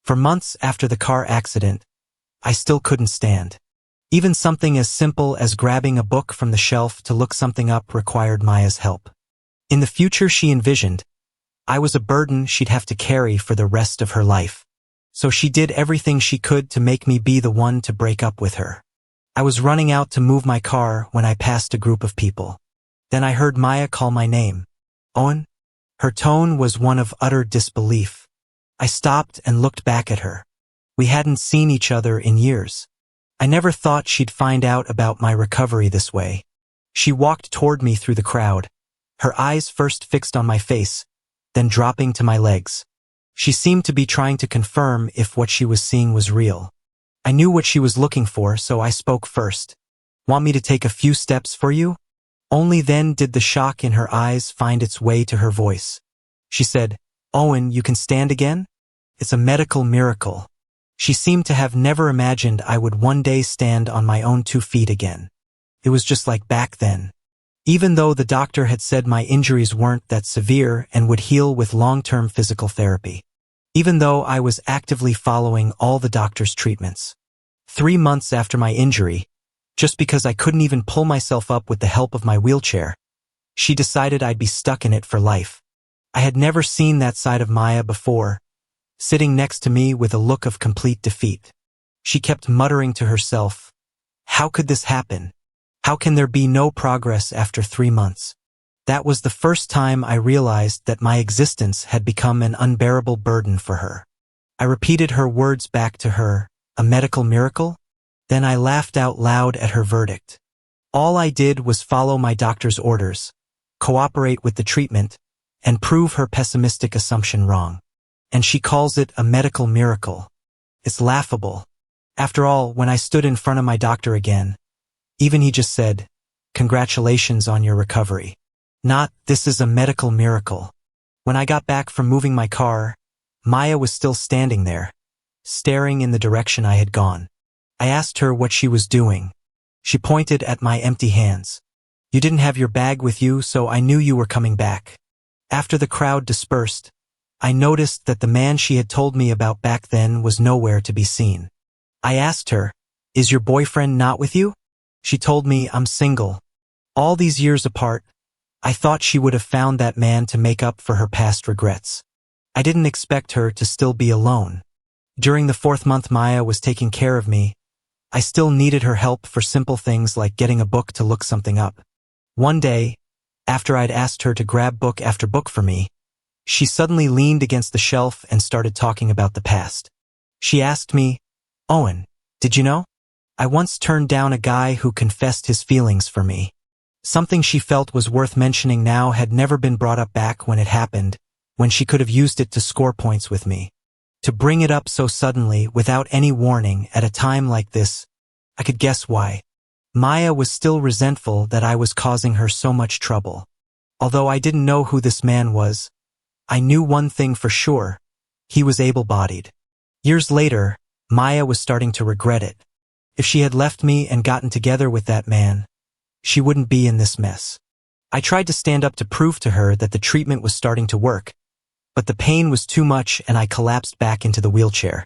For months after the car accident, I still couldn't stand. Even something as simple as grabbing a book from the shelf to look something up required Maya's help. In the future she envisioned, I was a burden she'd have to carry for the rest of her life. So she did everything she could to make me be the one to break up with her. I was running out to move my car when I passed a group of people. Then I heard Maya call my name. Owen? Her tone was one of utter disbelief. I stopped and looked back at her. We hadn't seen each other in years. I never thought she'd find out about my recovery this way. She walked toward me through the crowd, her eyes first fixed on my face, then dropping to my legs. She seemed to be trying to confirm if what she was seeing was real. I knew what she was looking for, so I spoke first. Want me to take a few steps for you? Only then did the shock in her eyes find its way to her voice. She said, Owen, you can stand again? It's a medical miracle. She seemed to have never imagined I would one day stand on my own 2 feet again. It was just like back then. Even though the doctor had said my injuries weren't that severe and would heal with long-term physical therapy. Even though I was actively following all the doctor's treatments. 3 months after my injury, just because I couldn't even pull myself up with the help of my wheelchair, she decided I'd be stuck in it for life. I had never seen that side of Maya before, sitting next to me with a look of complete defeat. She kept muttering to herself, how could this happen? How can there be no progress after 3 months? That was the first time I realized that my existence had become an unbearable burden for her. I repeated her words back to her, a medical miracle? Then I laughed out loud at her verdict. All I did was follow my doctor's orders, cooperate with the treatment, and prove her pessimistic assumption wrong. And she calls it a medical miracle. It's laughable. After all, when I stood in front of my doctor again, even he just said, congratulations on your recovery. Not, this is a medical miracle. When I got back from moving my car, Maya was still standing there, staring in the direction I had gone. I asked her what she was doing. She pointed at my empty hands. You didn't have your bag with you, so I knew you were coming back. After the crowd dispersed, I noticed that the man she had told me about back then was nowhere to be seen. I asked her, is your boyfriend not with you? She told me I'm single. All these years apart, I thought she would have found that man to make up for her past regrets. I didn't expect her to still be alone. During the 4th month Maya was taking care of me, I still needed her help for simple things like getting a book to look something up. One day, after I'd asked her to grab book after book for me, she suddenly leaned against the shelf and started talking about the past. She asked me, Owen, did you know? I once turned down a guy who confessed his feelings for me. Something she felt was worth mentioning now had never been brought up back when it happened, when she could have used it to score points with me. To bring it up so suddenly, without any warning, at a time like this, I could guess why. Maya was still resentful that I was causing her so much trouble. Although I didn't know who this man was, I knew one thing for sure. He was able-bodied. Years later, Maya was starting to regret it. If she had left me and gotten together with that man, she wouldn't be in this mess. I tried to stand up to prove to her that the treatment was starting to work, but the pain was too much and I collapsed back into the wheelchair.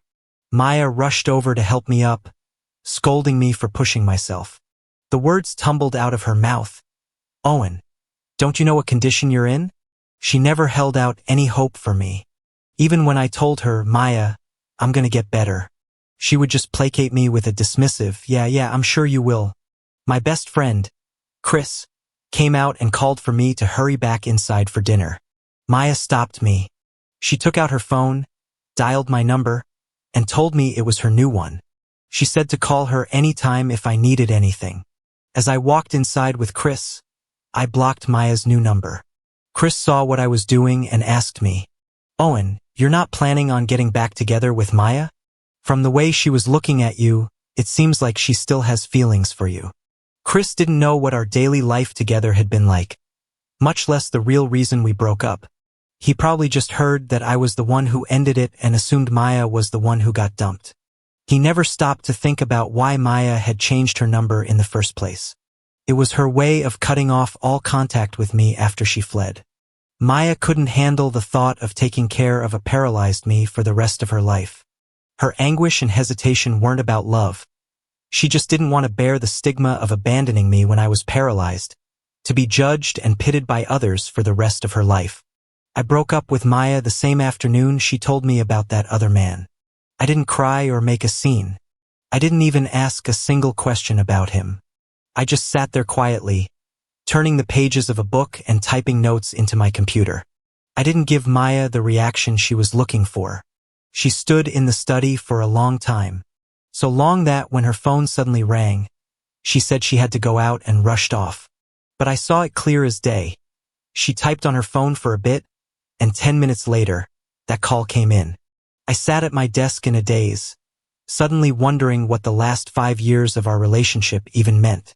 Maya rushed over to help me up, scolding me for pushing myself. The words tumbled out of her mouth. Owen, don't you know what condition you're in? She never held out any hope for me. Even when I told her, Maya, I'm gonna get better, she would just placate me with a dismissive, yeah, I'm sure you will. My best friend, Chris, came out and called for me to hurry back inside for dinner. Maya stopped me. She took out her phone, dialed my number, and told me it was her new one. She said to call her anytime if I needed anything. As I walked inside with Chris, I blocked Maya's new number. Chris saw what I was doing and asked me, Owen, you're not planning on getting back together with Maya? From the way she was looking at you, it seems like she still has feelings for you. Chris didn't know what our daily life together had been like, much less the real reason we broke up. He probably just heard that I was the one who ended it and assumed Maya was the one who got dumped. He never stopped to think about why Maya had changed her number in the first place. It was her way of cutting off all contact with me after she fled. Maya couldn't handle the thought of taking care of a paralyzed me for the rest of her life. Her anguish and hesitation weren't about love. She just didn't want to bear the stigma of abandoning me when I was paralyzed, to be judged and pitted by others for the rest of her life. I broke up with Maya the same afternoon she told me about that other man. I didn't cry or make a scene. I didn't even ask a single question about him. I just sat there quietly, turning the pages of a book and typing notes into my computer. I didn't give Maya the reaction she was looking for. She stood in the study for a long time. So long that when her phone suddenly rang, she said she had to go out and rushed off. But I saw it clear as day. She typed on her phone for a bit, and 10 minutes later, that call came in. I sat at my desk in a daze, suddenly wondering what the last 5 years of our relationship even meant.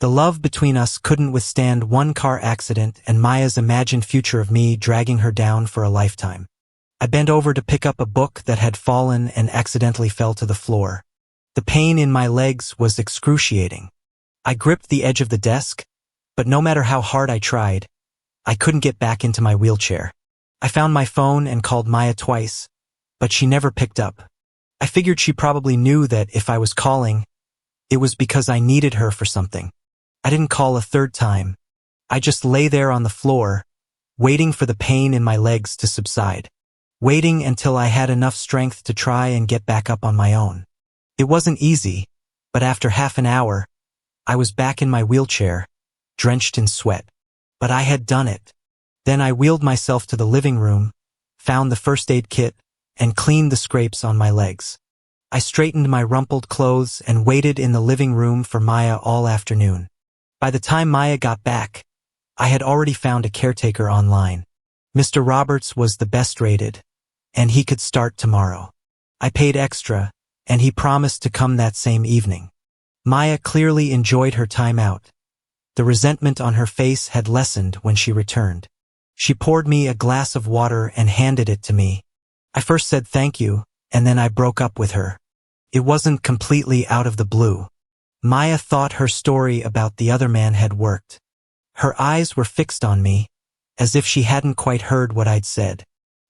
The love between us couldn't withstand one car accident and Maya's imagined future of me dragging her down for a lifetime. I bent over to pick up a book that had fallen and accidentally fell to the floor. The pain in my legs was excruciating. I gripped the edge of the desk, but no matter how hard I tried, I couldn't get back into my wheelchair. I found my phone and called Maya twice, but she never picked up. I figured she probably knew that if I was calling, it was because I needed her for something. I didn't call a third time. I just lay there on the floor, waiting for the pain in my legs to subside, waiting until I had enough strength to try and get back up on my own. It wasn't easy, but after half an hour, I was back in my wheelchair, drenched in sweat. But I had done it. Then I wheeled myself to the living room, found the first aid kit, and cleaned the scrapes on my legs. I straightened my rumpled clothes and waited in the living room for Maya all afternoon. By the time Maya got back, I had already found a caretaker online. Mr. Roberts was the best rated, and he could start tomorrow. I paid extra, and he promised to come that same evening. Maya clearly enjoyed her time out. The resentment on her face had lessened when she returned. She poured me a glass of water and handed it to me. I first said thank you, and then I broke up with her. It wasn't completely out of the blue. Maya thought her story about the other man had worked. Her eyes were fixed on me, as if she hadn't quite heard what I'd said.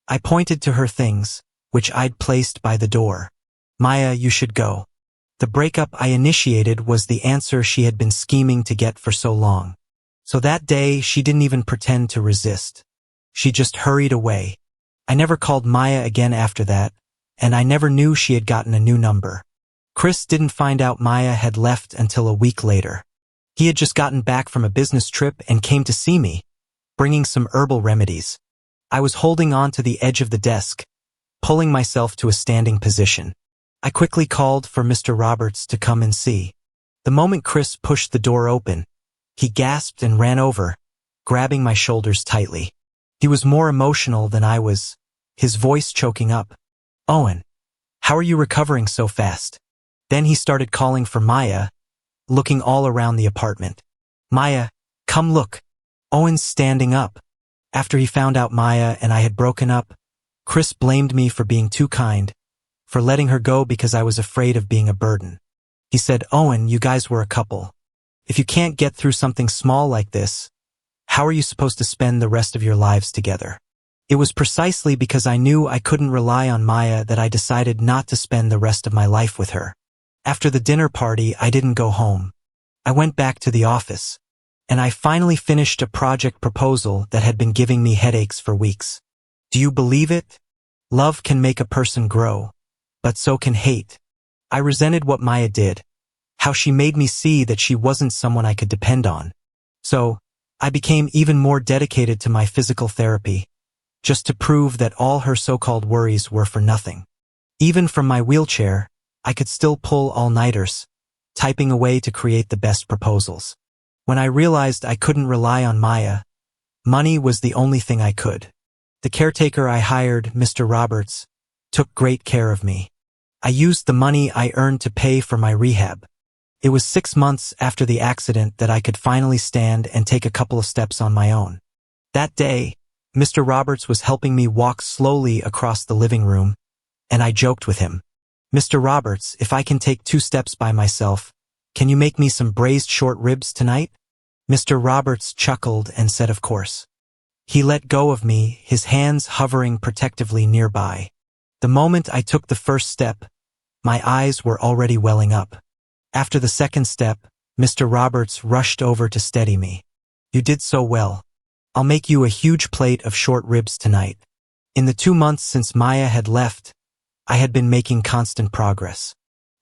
I pointed to her things, which I'd placed by the door. Maya, you should go. The breakup I initiated was the answer she had been scheming to get for so long. So that day, she didn't even pretend to resist. She just hurried away. I never called Maya again after that, and I never knew she had gotten a new number. Chris didn't find out Maya had left until a week later. He had just gotten back from a business trip and came to see me, bringing some herbal remedies. I was holding on to the edge of the desk, pulling myself to a standing position. I quickly called for Mr. Roberts to come and see. The moment Chris pushed the door open, he gasped and ran over, grabbing my shoulders tightly. He was more emotional than I was, his voice choking up. Owen, how are you recovering so fast? Then he started calling for Maya, looking all around the apartment. Maya, come look. Owen's standing up. After he found out Maya and I had broken up, Chris blamed me for being too kind, for letting her go because I was afraid of being a burden. He said, Owen, you guys were a couple. If you can't get through something small like this, how are you supposed to spend the rest of your lives together? It was precisely because I knew I couldn't rely on Maya that I decided not to spend the rest of my life with her. After the dinner party, I didn't go home. I went back to the office, and I finally finished a project proposal that had been giving me headaches for weeks. Do you believe it? Love can make a person grow, but so can hate. I resented what Maya did, how she made me see that she wasn't someone I could depend on. So, I became even more dedicated to my physical therapy, just to prove that all her so-called worries were for nothing. Even from my wheelchair, I could still pull all-nighters, typing away to create the best proposals. When I realized I couldn't rely on Maya, money was the only thing I could. The caretaker I hired, Mr. Roberts, took great care of me. I used the money I earned to pay for my rehab. It was 6 months after the accident that I could finally stand and take a couple of steps on my own. That day, Mr. Roberts was helping me walk slowly across the living room, and I joked with him. Mr. Roberts, if I can take 2 steps by myself, can you make me some braised short ribs tonight? Mr. Roberts chuckled and said of course. He let go of me, his hands hovering protectively nearby. The moment I took the first step, My eyes were already welling up. After the second step, Mr. Roberts rushed over to steady me. You did so well. I'll make you a huge plate of short ribs tonight. In the 2 months since Maya had left, I had been making constant progress.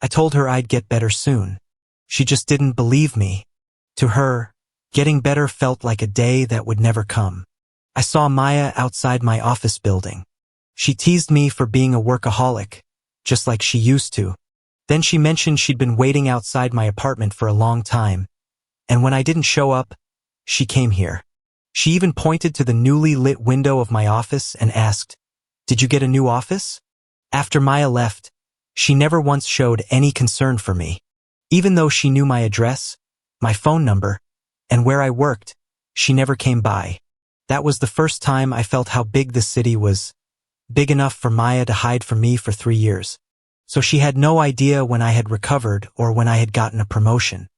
I told her I'd get better soon. She just didn't believe me. To her, getting better felt like a day that would never come. I saw Maya outside my office building. She teased me for being a workaholic, just like she used to. Then she mentioned she'd been waiting outside my apartment for a long time, and when I didn't show up, she came here. She even pointed to the newly lit window of my office and asked, "Did you get a new office?" After Maya left, she never once showed any concern for me. Even though she knew my address, my phone number, and where I worked, she never came by. That was the first time I felt how big this city was, big enough for Maya to hide from me for 3 years. So she had no idea when I had recovered or when I had gotten a promotion.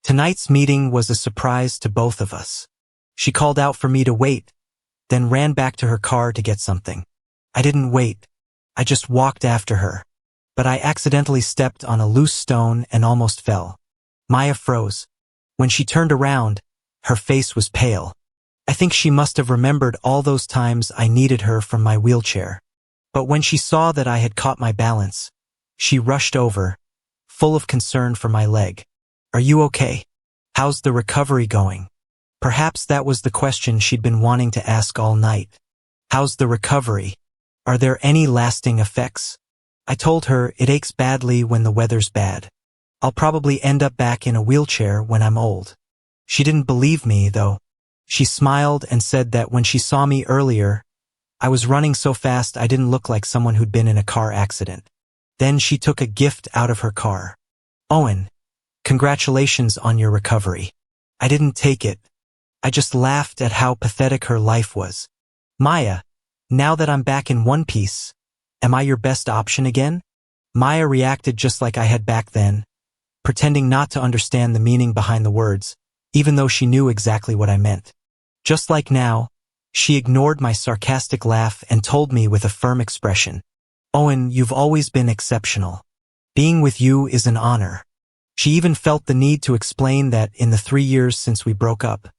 Tonight's meeting was a surprise to both of us. She called out for me to wait, then ran back to her car to get something. I didn't wait. I just walked after her. But I accidentally stepped on a loose stone and almost fell. Maya froze. When she turned around, her face was pale. I think she must have remembered all those times I needed her from my wheelchair. But when she saw that I had caught my balance, she rushed over, full of concern for my leg. "Are you okay? How's the recovery going?" Perhaps that was the question she'd been wanting to ask all night. How's the recovery? Are there any lasting effects? I told her it aches badly when the weather's bad. I'll probably end up back in a wheelchair when I'm old. She didn't believe me, though. She smiled and said that when she saw me earlier, I was running so fast I didn't look like someone who'd been in a car accident. Then she took a gift out of her car. "Owen, congratulations on your recovery." I didn't take it. I just laughed at how pathetic her life was. "Maya, now that I'm back in one piece, am I your best option again?" Maya reacted just like I had back then, pretending not to understand the meaning behind the words, even though she knew exactly what I meant. Just like now, she ignored my sarcastic laugh and told me with a firm expression, "Owen, you've always been exceptional. Being with you is an honor." She even felt the need to explain that in the 3 years since we broke up,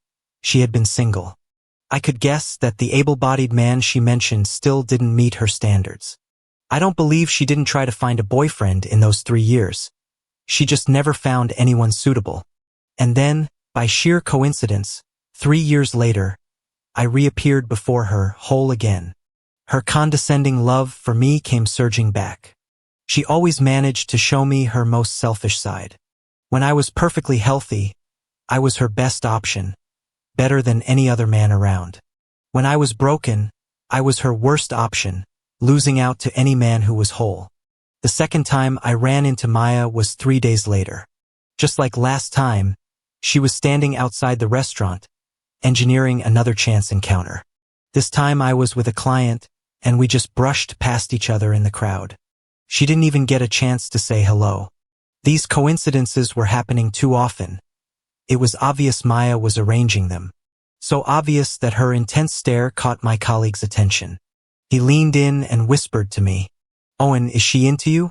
she had been single. I could guess that the able-bodied man she mentioned still didn't meet her standards. I don't believe she didn't try to find a boyfriend in those 3 years. She just never found anyone suitable. And then, by sheer coincidence, 3 years later, I reappeared before her whole again. Her condescending love for me came surging back. She always managed to show me her most selfish side. When I was perfectly healthy, I was her best option, better than any other man around. When I was broken, I was her worst option, losing out to any man who was whole. The second time I ran into Maya was 3 days later. Just like last time, she was standing outside the restaurant, engineering another chance encounter. This time I was with a client, and we just brushed past each other in the crowd. She didn't even get a chance to say hello. These coincidences were happening too often. It was obvious Maya was arranging them. So obvious that her intense stare caught my colleague's attention. He leaned in and whispered to me, "Owen, is she into you?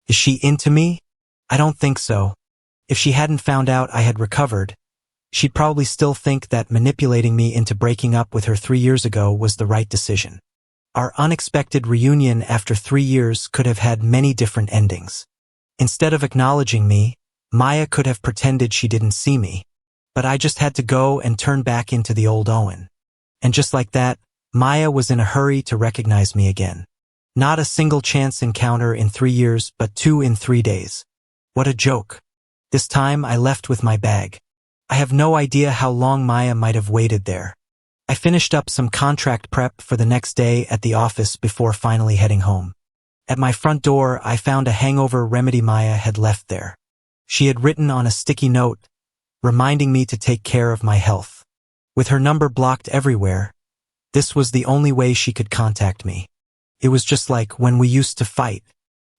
Is she into me?" I don't think so. If she hadn't found out I had recovered, she'd probably still think that manipulating me into breaking up with her 3 years ago was the right decision. Our unexpected reunion after 3 years could have had many different endings. Instead of acknowledging me, Maya could have pretended she didn't see me. But I just had to go and turn back into the old Owen. And just like that, Maya was in a hurry to recognize me again. Not a single chance encounter in 3 years, but 2 in 3 days. What a joke. This time I left with my bag. I have no idea how long Maya might have waited there. I finished up some contract prep for the next day at the office before finally heading home. At my front door, I found a hangover remedy Maya had left there. She had written on a sticky note, reminding me to take care of my health. With her number blocked everywhere, this was the only way she could contact me. It was just like when we used to fight.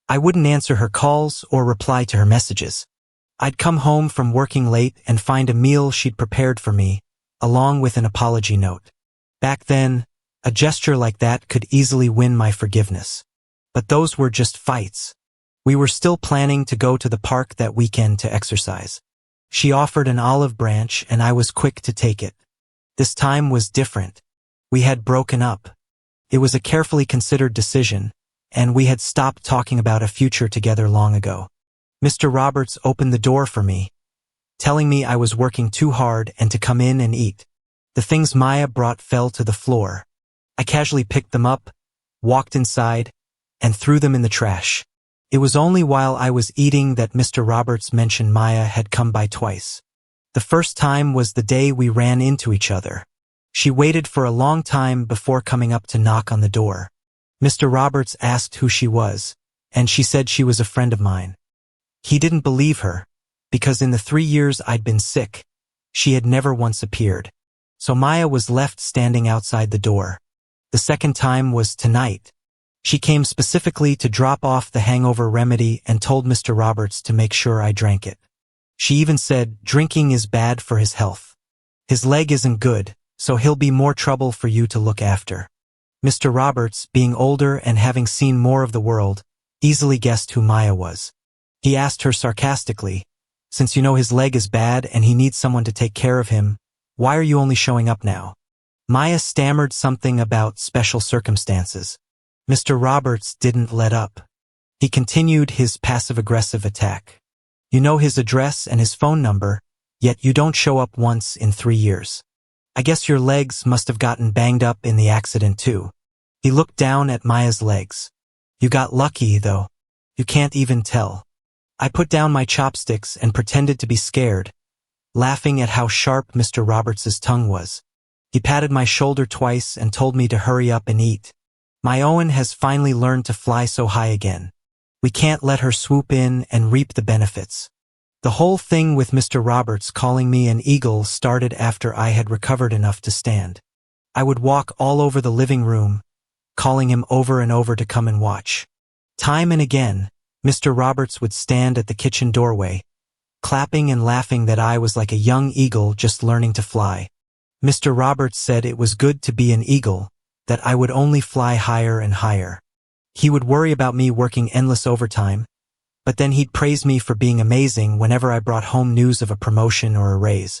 I wouldn't answer her calls or reply to her messages. I'd come home from working late and find a meal she'd prepared for me, along with an apology note. Back then, a gesture like that could easily win my forgiveness. But those were just fights. We were still planning to go to the park that weekend to exercise. She offered an olive branch and I was quick to take it. This time was different. We had broken up. It was a carefully considered decision, and we had stopped talking about a future together long ago. Mr. Roberts opened the door for me, telling me I was working too hard and to come in and eat. The things Maya brought fell to the floor. I casually picked them up, walked inside, and threw them in the trash. It was only while I was eating that Mr. Roberts mentioned Maya had come by twice. The first time was the day we ran into each other. She waited for a long time before coming up to knock on the door. Mr. Roberts asked who she was, and she said she was a friend of mine. He didn't believe her, because in the 3 years I'd been sick, she had never once appeared. So Maya was left standing outside the door. The second time was tonight. She came specifically to drop off the hangover remedy and told Mr. Roberts to make sure I drank it. She even said drinking is bad for his health. His leg isn't good, so he'll be more trouble for you to look after. Mr. Roberts, being older and having seen more of the world, easily guessed who Maya was. He asked her sarcastically, "Since you know his leg is bad and he needs someone to take care of him, why are you only showing up now?" Maya stammered something about special circumstances. Mr. Roberts didn't let up. He continued his passive-aggressive attack. "You know his address and his phone number, yet you don't show up once in 3 years. I guess your legs must have gotten banged up in the accident too." He looked down at Maya's legs. "You got lucky, though. You can't even tell." I put down my chopsticks and pretended to be scared, laughing at how sharp Mr. Roberts's tongue was. He patted my shoulder twice and told me to hurry up and eat. "My Owen has finally learned to fly so high again. We can't let her swoop in and reap the benefits." The whole thing with Mr. Roberts calling me an eagle started after I had recovered enough to stand. I would walk all over the living room, calling him over and over to come and watch. Time and again, Mr. Roberts would stand at the kitchen doorway, clapping and laughing that I was like a young eagle just learning to fly. Mr. Roberts said it was good to be an eagle, that I would only fly higher and higher. He would worry about me working endless overtime, but then he'd praise me for being amazing whenever I brought home news of a promotion or a raise.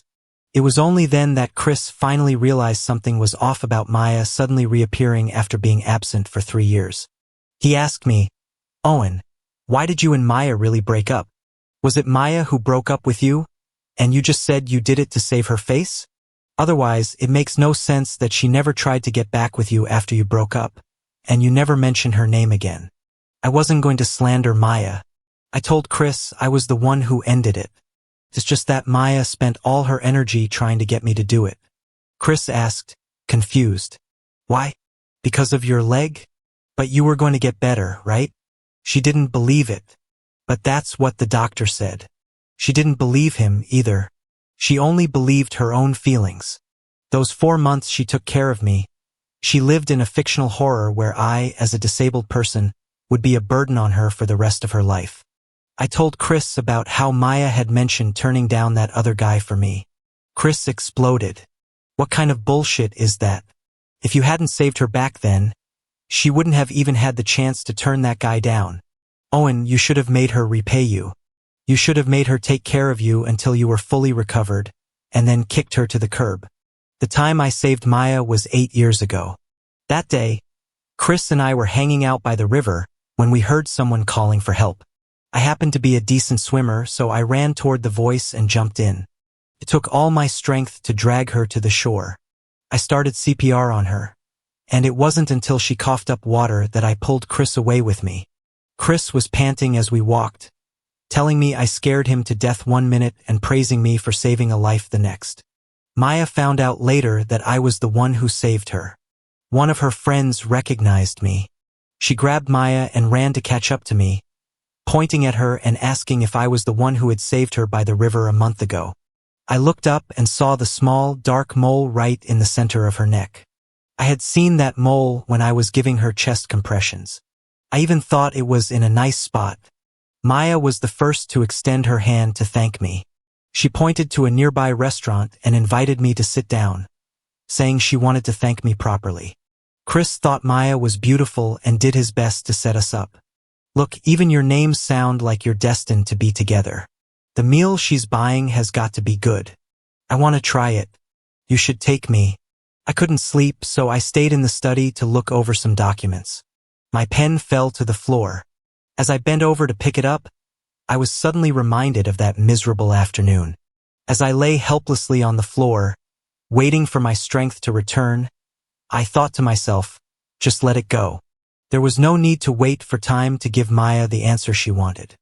It was only then that Chris finally realized something was off about Maya suddenly reappearing after being absent for 3 years. He asked me, "Owen, why did you and Maya really break up? Was it Maya who broke up with you, and you just said you did it to save her face? Otherwise, it makes no sense that she never tried to get back with you after you broke up, and you never mentioned her name again." I wasn't going to slander Maya. I told Chris I was the one who ended it. It's just that Maya spent all her energy trying to get me to do it. Chris asked, confused, "Why? Because of your leg? But you were going to get better, right?" She didn't believe it. But that's what the doctor said. She didn't believe him either. She only believed her own feelings. Those 4 months she took care of me. She lived in a fictional horror where I, as a disabled person, would be a burden on her for the rest of her life. I told Chris about how Maya had mentioned turning down that other guy for me. Chris exploded. "What kind of bullshit is that? If you hadn't saved her back then, she wouldn't have even had the chance to turn that guy down. Owen, you should have made her repay you. You should have made her take care of you until you were fully recovered, and then kicked her to the curb." The time I saved Maya was 8 years ago. That day, Chris and I were hanging out by the river when we heard someone calling for help. I happened to be a decent swimmer, so I ran toward the voice and jumped in. It took all my strength to drag her to the shore. I started CPR on her, and it wasn't until she coughed up water that I pulled Chris away with me. Chris was panting as we walked, telling me I scared him to death 1 minute and praising me for saving a life the next. Maya found out later that I was the one who saved her. One of her friends recognized me. She grabbed Maya and ran to catch up to me, pointing at her and asking if I was the one who had saved her by the river a month ago. I looked up and saw the small, dark mole right in the center of her neck. I had seen that mole when I was giving her chest compressions. I even thought it was in a nice spot. Maya was the first to extend her hand to thank me. She pointed to a nearby restaurant and invited me to sit down, saying she wanted to thank me properly. Chris thought Maya was beautiful and did his best to set us up. Look, even your names sound like you're destined to be together. The meal she's buying has got to be good. I want to try it. You should take me. I couldn't sleep, so I stayed in the study to look over some documents. My pen fell to the floor. As I bent over to pick it up, I was suddenly reminded of that miserable afternoon. As I lay helplessly on the floor, waiting for my strength to return, I thought to myself, just let it go. There was no need to wait for time to give Maya the answer she wanted.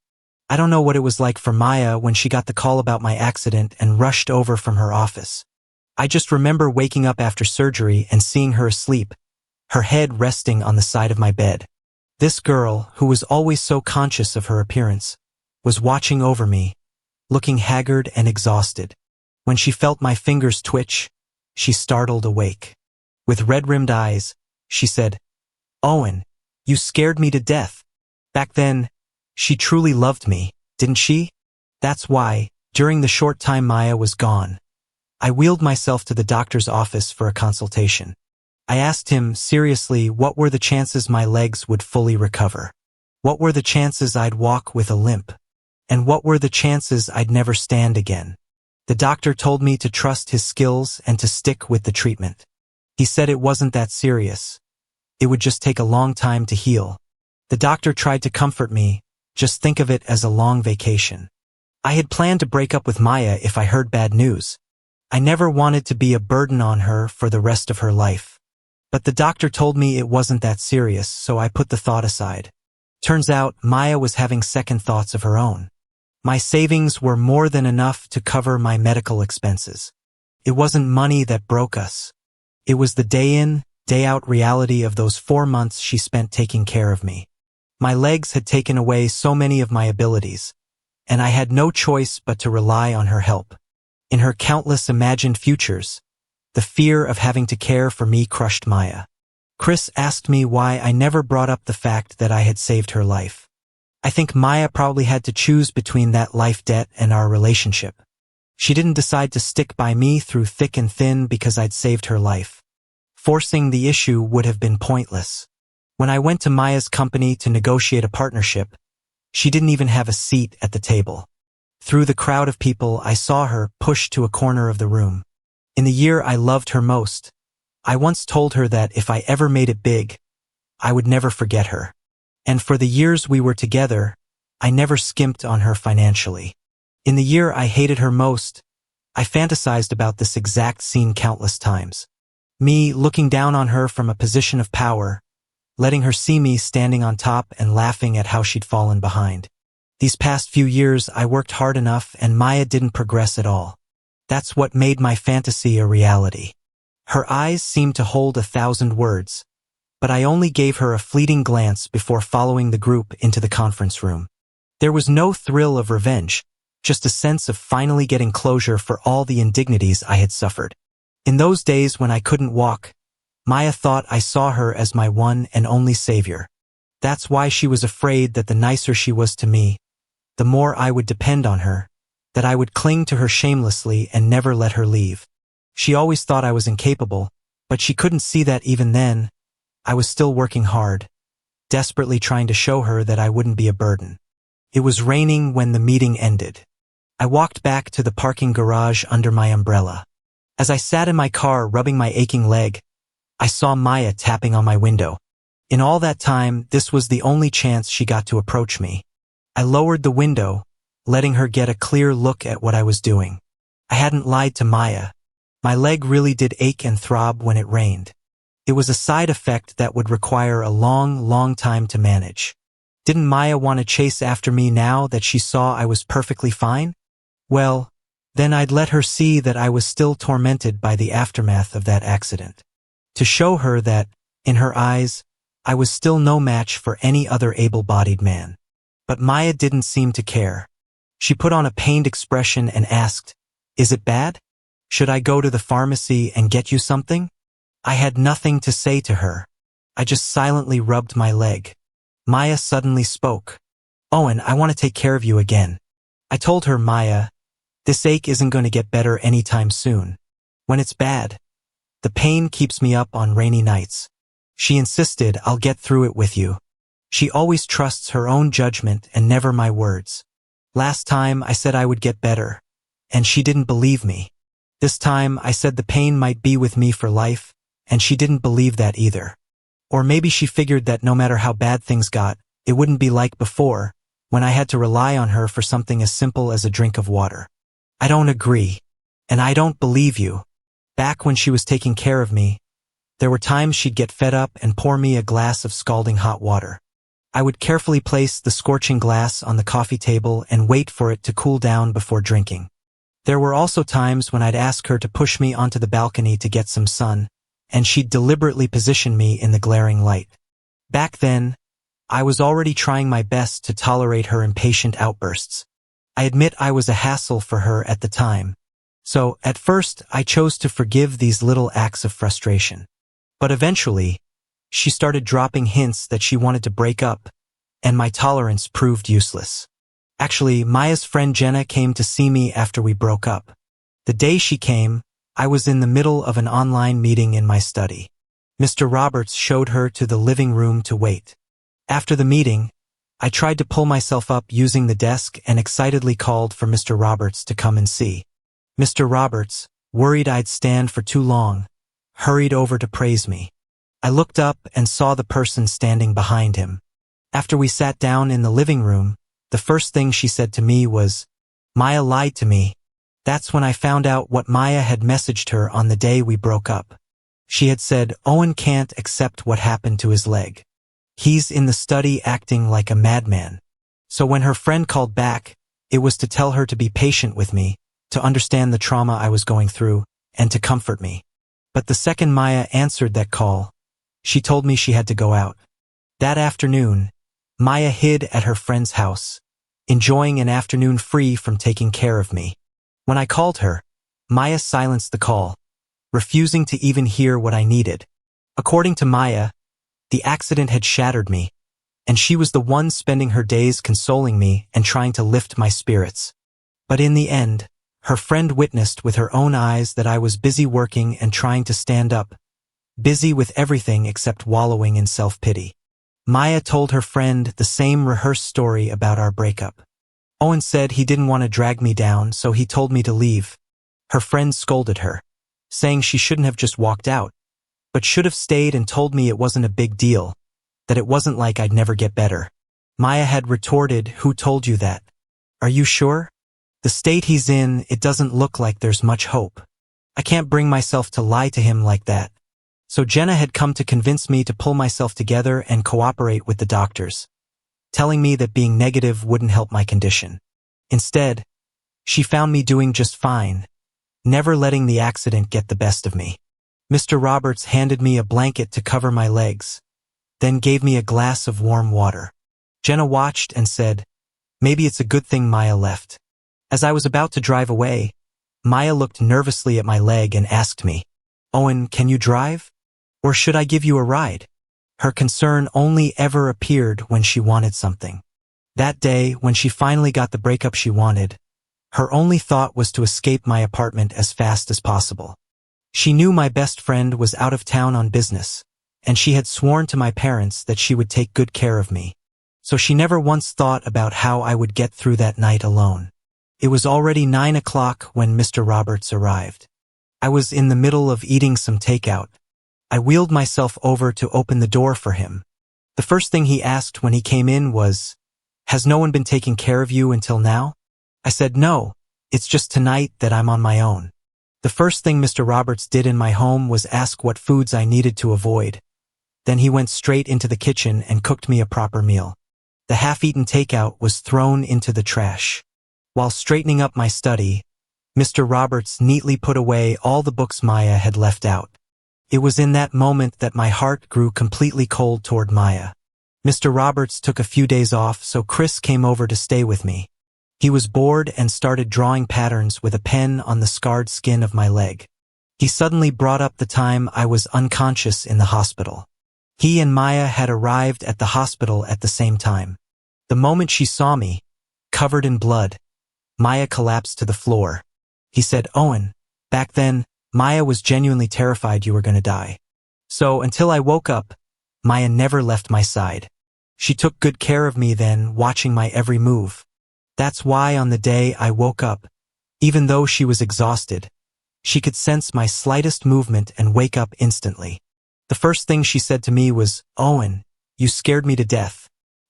I don't know what it was like for Maya when she got the call about my accident and rushed over from her office. I just remember waking up after surgery and seeing her asleep, her head resting on the side of my bed. This girl, who was always so conscious of her appearance, was watching over me, looking haggard and exhausted. When she felt my fingers twitch, she startled awake. With red-rimmed eyes, she said, "Owen, you scared me to death." Back then, she truly loved me, didn't she? That's why, during the short time Maya was gone, I wheeled myself to the doctor's office for a consultation. I asked him seriously what were the chances my legs would fully recover. What were the chances I'd walk with a limp? And what were the chances I'd never stand again? The doctor told me to trust his skills and to stick with the treatment. He said it wasn't that serious. It would just take a long time to heal. The doctor tried to comfort me, just think of it as a long vacation. I had planned to break up with Maya if I heard bad news. I never wanted to be a burden on her for the rest of her life. But the doctor told me it wasn't that serious, so I put the thought aside. Turns out, Maya was having second thoughts of her own. My savings were more than enough to cover my medical expenses. It wasn't money that broke us. It was the day-in, day-out reality of those 4 months she spent taking care of me. My legs had taken away so many of my abilities, and I had no choice but to rely on her help. In her countless imagined futures, the fear of having to care for me crushed Maya. Chris asked me why I never brought up the fact that I had saved her life. I think Maya probably had to choose between that life debt and our relationship. She didn't decide to stick by me through thick and thin because I'd saved her life. Forcing the issue would have been pointless. When I went to Maya's company to negotiate a partnership, she didn't even have a seat at the table. Through the crowd of people, I saw her pushed to a corner of the room. In the year I loved her most, I once told her that if I ever made it big, I would never forget her. And for the years we were together, I never skimped on her financially. In the year I hated her most, I fantasized about this exact scene countless times. Me looking down on her from a position of power, letting her see me standing on top and laughing at how she'd fallen behind. These past few years I worked hard enough and Maya didn't progress at all. That's what made my fantasy a reality. Her eyes seemed to hold 1,000 words, but I only gave her a fleeting glance before following the group into the conference room. There was no thrill of revenge, just a sense of finally getting closure for all the indignities I had suffered. In those days when I couldn't walk, Maya thought I saw her as my one and only savior. That's why she was afraid that the nicer she was to me, the more I would depend on her, that I would cling to her shamelessly and never let her leave. She always thought I was incapable, but she couldn't see that even then. I was still working hard, desperately trying to show her that I wouldn't be a burden. It was raining when the meeting ended. I walked back to the parking garage under my umbrella. As I sat in my car rubbing my aching leg, I saw Maya tapping on my window. In all that time, this was the only chance she got to approach me. I lowered the window, letting her get a clear look at what I was doing. I hadn't lied to Maya. My leg really did ache and throb when it rained. It was a side effect that would require a long, long time to manage. Didn't Maya want to chase after me now that she saw I was perfectly fine? Well, then I'd let her see that I was still tormented by the aftermath of that accident. To show her that, in her eyes, I was still no match for any other able-bodied man. But Maya didn't seem to care. She put on a pained expression and asked, "Is it bad? Should I go to the pharmacy and get you something?" I had nothing to say to her. I just silently rubbed my leg. Maya suddenly spoke. "Owen, I want to take care of you again." I told her, "Maya, this ache isn't going to get better anytime soon. When it's bad, the pain keeps me up on rainy nights." She insisted, "I'll get through it with you." She always trusts her own judgment and never my words. Last time I said I would get better, and she didn't believe me. This time I said the pain might be with me for life, and she didn't believe that either. Or maybe she figured that no matter how bad things got, it wouldn't be like before, when I had to rely on her for something as simple as a drink of water. I don't agree. And I don't believe you. Back when she was taking care of me, there were times she'd get fed up and pour me a glass of scalding hot water. I would carefully place the scorching glass on the coffee table and wait for it to cool down before drinking. There were also times when I'd ask her to push me onto the balcony to get some sun, and she'd deliberately position me in the glaring light. Back then, I was already trying my best to tolerate her impatient outbursts. I admit I was a hassle for her at the time. So, at first, I chose to forgive these little acts of frustration. But eventually, she started dropping hints that she wanted to break up, and my tolerance proved useless. Actually, Maya's friend Jenna came to see me after we broke up. The day she came, I was in the middle of an online meeting in my study. Mr. Roberts showed her to the living room to wait. After the meeting, I tried to pull myself up using the desk and excitedly called for Mr. Roberts to come and see. Mr. Roberts, worried I'd stand for too long, hurried over to praise me. I looked up and saw the person standing behind him. After we sat down in the living room, the first thing she said to me was, "Maya lied to me." That's when I found out what Maya had messaged her on the day we broke up. She had said, "Owen can't accept what happened to his leg. He's in the study acting like a madman." So when her friend called back, it was to tell her to be patient with me, to understand the trauma I was going through, and to comfort me. But the second Maya answered that call, she told me she had to go out. That afternoon, Maya hid at her friend's house, enjoying an afternoon free from taking care of me. When I called her, Maya silenced the call, refusing to even hear what I needed. According to Maya, the accident had shattered me, and she was the one spending her days consoling me and trying to lift my spirits. But in the end, her friend witnessed with her own eyes that I was busy working and trying to stand up, busy with everything except wallowing in self-pity. Maya told her friend the same rehearsed story about our breakup. Owen said he didn't want to drag me down, so he told me to leave. Her friend scolded her, saying she shouldn't have just walked out, but should have stayed and told me it wasn't a big deal, that it wasn't like I'd never get better. Maya had retorted, "Who told you that? Are you sure? The state he's in, it doesn't look like there's much hope. I can't bring myself to lie to him like that." So Jenna had come to convince me to pull myself together and cooperate with the doctors, telling me that being negative wouldn't help my condition. Instead, she found me doing just fine, never letting the accident get the best of me. Mr. Roberts handed me a blanket to cover my legs, then gave me a glass of warm water. Jenna watched and said, "Maybe it's a good thing Maya left." As I was about to drive away, Maya looked nervously at my leg and asked me, "Owen, can you drive? Or should I give you a ride?" Her concern only ever appeared when she wanted something. That day, when she finally got the breakup she wanted, her only thought was to escape my apartment as fast as possible. She knew my best friend was out of town on business, and she had sworn to my parents that she would take good care of me. So she never once thought about how I would get through that night alone. It was already 9 o'clock when Mr. Roberts arrived. I was in the middle of eating some takeout. I wheeled myself over to open the door for him. The first thing he asked when he came in was, "Has no one been taking care of you until now?" I said, "No, it's just tonight that I'm on my own." The first thing Mr. Roberts did in my home was ask what foods I needed to avoid. Then he went straight into the kitchen and cooked me a proper meal. The half-eaten takeout was thrown into the trash. While straightening up my study, Mr. Roberts neatly put away all the books Maya had left out. It was in that moment that my heart grew completely cold toward Maya. Mr. Roberts took a few days off, so Chris came over to stay with me. He was bored and started drawing patterns with a pen on the scarred skin of my leg. He suddenly brought up the time I was unconscious in the hospital. He and Maya had arrived at the hospital at the same time. The moment she saw me, covered in blood, Maya collapsed to the floor. He said, "Owen, back then, Maya was genuinely terrified you were going to die. So until I woke up, Maya never left my side. She took good care of me then, watching my every move. That's why on the day I woke up, even though she was exhausted, she could sense my slightest movement and wake up instantly. The first thing she said to me was, "Owen, you scared me to death."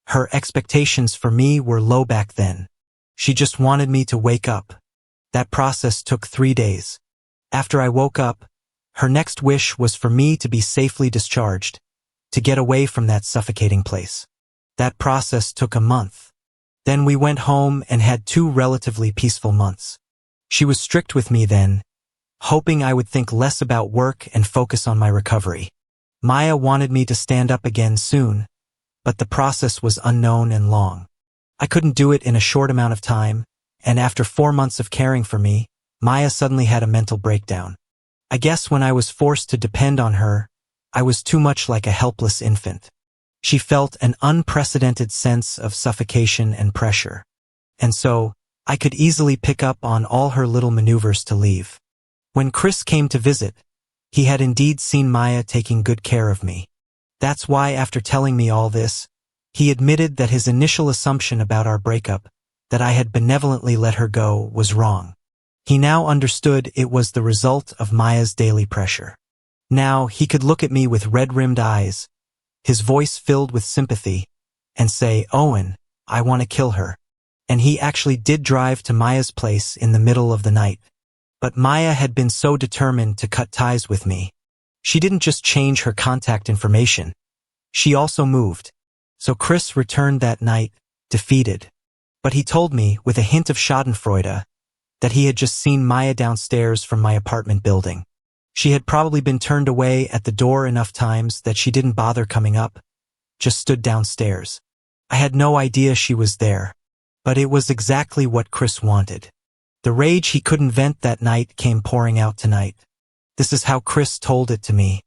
Her expectations for me were low back then. She just wanted me to wake up. That process took 3 days. After I woke up, her next wish was for me to be safely discharged, to get away from that suffocating place. That process took a month. Then we went home and had 2 relatively peaceful months. She was strict with me then, hoping I would think less about work and focus on my recovery. Maya wanted me to stand up again soon, but the process was unknown and long. I couldn't do it in a short amount of time, and after 4 months of caring for me, Maya suddenly had a mental breakdown. I guess when I was forced to depend on her, I was too much like a helpless infant. She felt an unprecedented sense of suffocation and pressure. And so, I could easily pick up on all her little maneuvers to leave. When Chris came to visit, he had indeed seen Maya taking good care of me. That's why after telling me all this, he admitted that his initial assumption about our breakup, that I had benevolently let her go, was wrong. He now understood it was the result of Maya's daily pressure. Now he could look at me with red-rimmed eyes, his voice filled with sympathy, and say, "Owen, I want to kill her." And he actually did drive to Maya's place in the middle of the night. But Maya had been so determined to cut ties with me. She didn't just change her contact information. She also moved. So Chris returned that night, defeated. But he told me, with a hint of schadenfreude, that he had just seen Maya downstairs from my apartment building. She had probably been turned away at the door enough times that she didn't bother coming up, just stood downstairs. I had no idea she was there. But it was exactly what Chris wanted. The rage he couldn't vent that night came pouring out tonight. This is how Chris told it to me.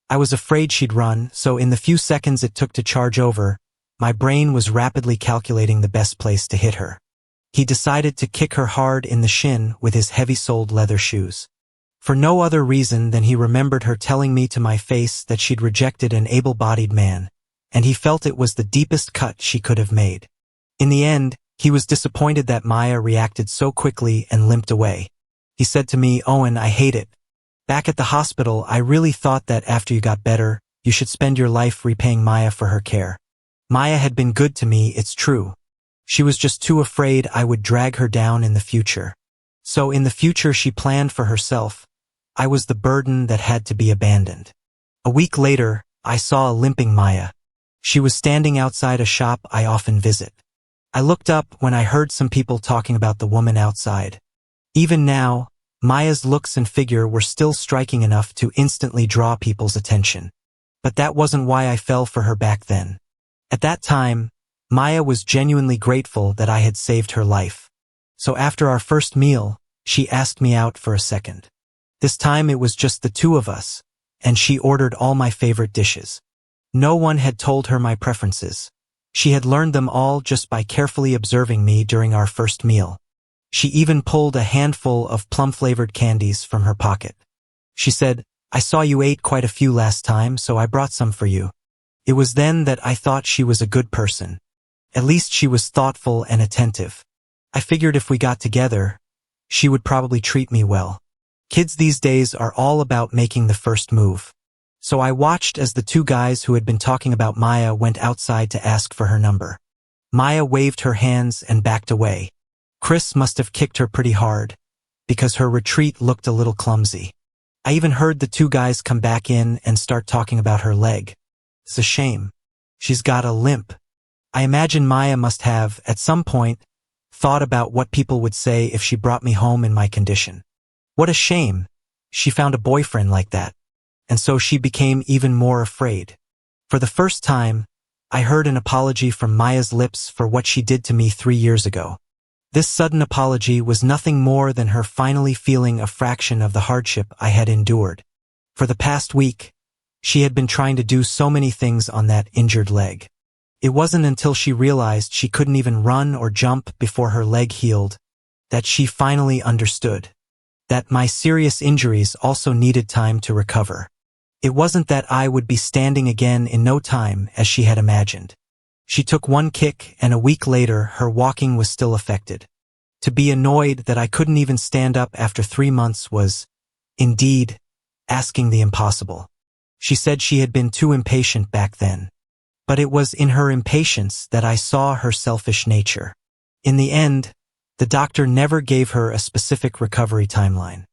I was afraid she'd run, so in the few seconds it took to charge over, my brain was rapidly calculating the best place to hit her. He decided to kick her hard in the shin with his heavy-soled leather shoes. For no other reason than he remembered her telling me to my face that she'd rejected an able-bodied man, and he felt it was the deepest cut she could have made. In the end, he was disappointed that Maya reacted so quickly and limped away. He said to me, "Owen, I hate it. Back at the hospital, I really thought that after you got better, you should spend your life repaying Maya for her care. Maya had been good to me, it's true. She was just too afraid I would drag her down in the future. So in the future she planned for herself. I was the burden that had to be abandoned." A week later, I saw a limping Maya. She was standing outside a shop I often visit. I looked up when I heard some people talking about the woman outside. Even now, Maya's looks and figure were still striking enough to instantly draw people's attention. But that wasn't why I fell for her back then. At that time, Maya was genuinely grateful that I had saved her life. So after our first meal, she asked me out for a second. This time it was just the 2 of us, and she ordered all my favorite dishes. No one had told her my preferences. She had learned them all just by carefully observing me during our first meal. She even pulled a handful of plum-flavored candies from her pocket. She said, "I saw you ate quite a few last time, so I brought some for you." It was then that I thought she was a good person. At least she was thoughtful and attentive. I figured if we got together, she would probably treat me well. Kids these days are all about making the first move. So I watched as the 2 guys who had been talking about Maya went outside to ask for her number. Maya waved her hands and backed away. Chris must have kicked her pretty hard, because her retreat looked a little clumsy. I even heard the 2 guys come back in and start talking about her leg. It's a shame. She's got a limp. I imagine Maya must have, at some point, thought about what people would say if she brought me home in my condition. What a shame. She found a boyfriend like that. And so she became even more afraid. For the first time, I heard an apology from Maya's lips for what she did to me 3 years ago. This sudden apology was nothing more than her finally feeling a fraction of the hardship I had endured. For the past week, she had been trying to do so many things on that injured leg. It wasn't until she realized she couldn't even run or jump before her leg healed that she finally understood that my serious injuries also needed time to recover. It wasn't that I would be standing again in no time as she had imagined. She took one kick, and a week later her walking was still affected. To be annoyed that I couldn't even stand up after 3 months was, indeed, asking the impossible. She said she had been too impatient back then. But it was in her impatience that I saw her selfish nature. In the end, the doctor never gave her a specific recovery timeline.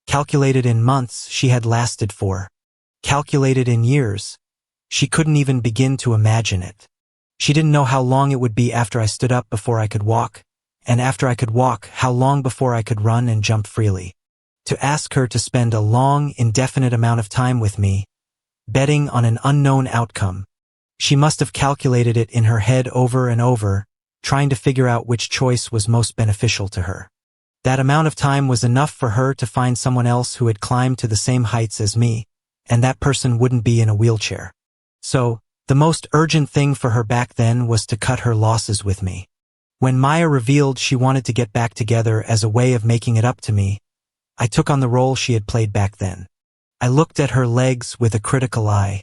Calculated in months, she had lasted for. Calculated in years, she couldn't even begin to imagine it. She didn't know how long it would be after I stood up before I could walk, and after I could walk, how long before I could run and jump freely. To ask her to spend a long, indefinite amount of time with me, betting on an unknown outcome. She must have calculated it in her head over and over, trying to figure out which choice was most beneficial to her. That amount of time was enough for her to find someone else who had climbed to the same heights as me, and that person wouldn't be in a wheelchair. So, the most urgent thing for her back then was to cut her losses with me. When Maya revealed she wanted to get back together as a way of making it up to me, I took on the role she had played back then. I looked at her legs with a critical eye.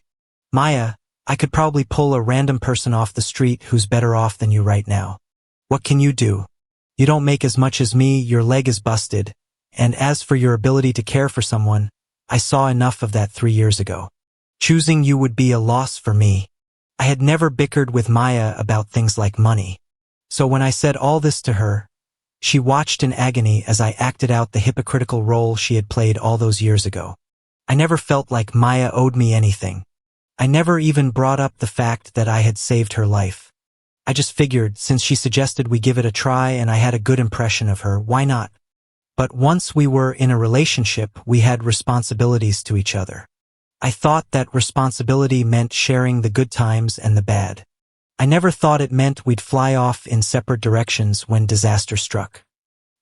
Maya, I could probably pull a random person off the street who's better off than you right now. What can you do? You don't make as much as me, your leg is busted, and as for your ability to care for someone, I saw enough of that 3 years ago. Choosing you would be a loss for me. I had never bickered with Maya about things like money. So when I said all this to her, she watched in agony as I acted out the hypocritical role she had played all those years ago. I never felt like Maya owed me anything. I never even brought up the fact that I had saved her life. I just figured, since she suggested we give it a try and I had a good impression of her, why not? But once we were in a relationship, we had responsibilities to each other. I thought that responsibility meant sharing the good times and the bad. I never thought it meant we'd fly off in separate directions when disaster struck.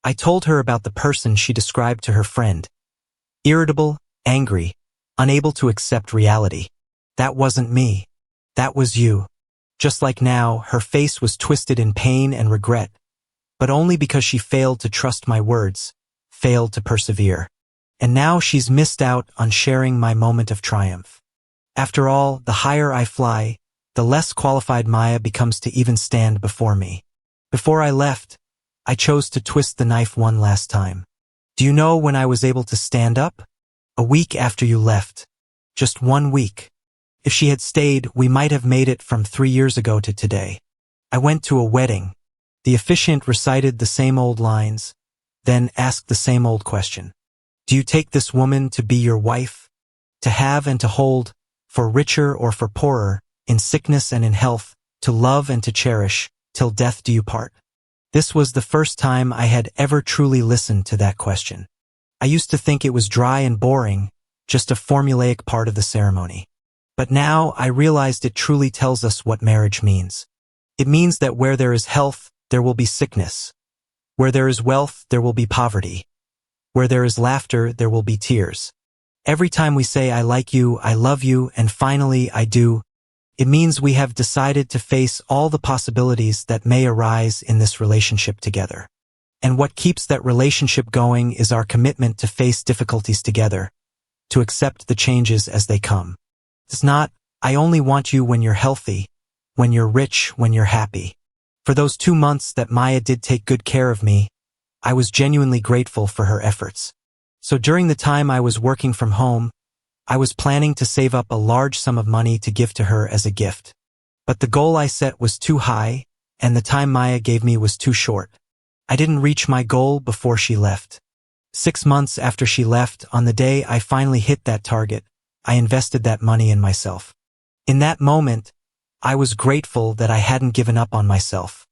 I told her about the person she described to her friend. Irritable, angry, unable to accept reality. That wasn't me. That was you. Just like now, her face was twisted in pain and regret, but only because she failed to trust my words, failed to persevere. And now she's missed out on sharing my moment of triumph. After all, the higher I fly, the less qualified Maya becomes to even stand before me. Before I left, I chose to twist the knife one last time. Do you know when I was able to stand up? A week after you left. Just 1 week. If she had stayed, we might have made it from 3 years ago to today. I went to a wedding. The officiant recited the same old lines, then asked the same old question. Do you take this woman to be your wife? To have and to hold, for richer or for poorer, in sickness and in health, to love and to cherish, till death do you part? This was the first time I had ever truly listened to that question. I used to think it was dry and boring, just a formulaic part of the ceremony. But now I realized it truly tells us what marriage means. It means that where there is health, there will be sickness. Where there is wealth, there will be poverty. Where there is laughter, there will be tears. Every time we say I like you, I love you, and finally I do, it means we have decided to face all the possibilities that may arise in this relationship together. And what keeps that relationship going is our commitment to face difficulties together, to accept the changes as they come. It's not, I only want you when you're healthy, when you're rich, when you're happy. For those 2 months that Maya did take good care of me, I was genuinely grateful for her efforts. So during the time I was working from home, I was planning to save up a large sum of money to give to her as a gift. But the goal I set was too high, and the time Maya gave me was too short. I didn't reach my goal before she left. 6 months after she left, on the day I finally hit that target, I invested that money in myself. In that moment, I was grateful that I hadn't given up on myself.